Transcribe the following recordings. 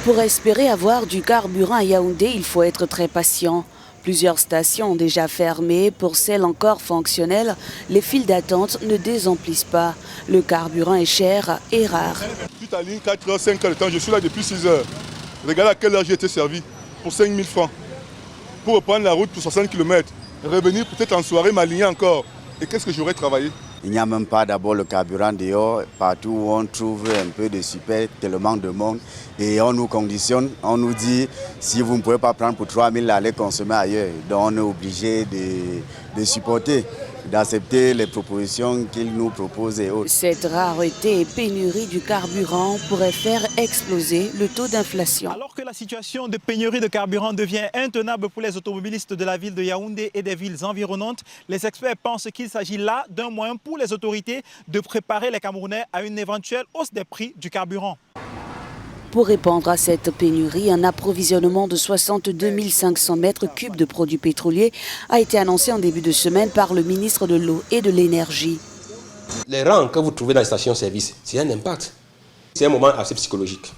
Pour espérer avoir du carburant à Yaoundé, il faut être très patient. Plusieurs stations ont déjà fermé. Pour celles encore fonctionnelles, les files d'attente ne désemplissent pas. Le carburant est cher et rare. Toute la ligne 4h, 5h de temps, je suis là depuis 6h. Regardez à quelle heure j'ai été servi. Pour 5 000 francs. Pour reprendre la route pour 60 km. Revenir peut-être en soirée, m'aligner encore. Et qu'est-ce que j'aurais travaillé? Il n'y a même pas d'abord le carburant dehors, partout où on trouve un peu de super, tellement de monde. Et on nous conditionne, on nous dit, si vous ne pouvez pas prendre pour 3 000, allez consommer ailleurs. Donc on est obligé de supporter, d'accepter les propositions qu'ils nous proposent et autres. Cette rareté et pénurie du carburant pourrait faire exploser le taux d'inflation. Alors que la situation de pénurie de carburant devient intenable pour les automobilistes de la ville de Yaoundé et des villes environnantes, les experts pensent qu'il s'agit là d'un moyen pour les autorités de préparer les Camerounais à une éventuelle hausse des prix du carburant. Pour répondre à cette pénurie, un approvisionnement de 62 500 mètres cubes de produits pétroliers a été annoncé en début de semaine par le ministre de l'Eau et de l'Énergie. Les rangs que vous trouvez dans les stations-service, c'est un impact. C'est un moment assez psychologique.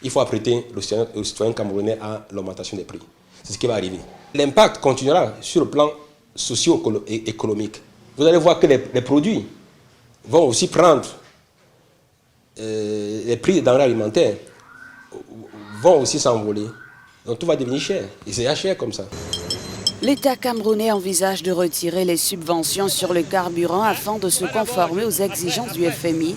Il faut apprêter le citoyen camerounais à l'augmentation des prix. C'est ce qui va arriver. L'impact continuera sur le plan socio-économique. Vous allez voir que les produits vont aussi prendre les prix des denrées alimentaires vont aussi s'envoler. Donc tout va devenir cher. Et c'est cher comme ça. L'État camerounais envisage de retirer les subventions sur le carburant afin de se conformer aux exigences du FMI.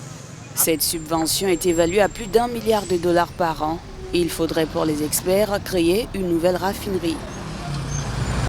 Cette subvention est évaluée à plus d'1 milliard de dollars par an. Il faudrait pour les experts créer une nouvelle raffinerie.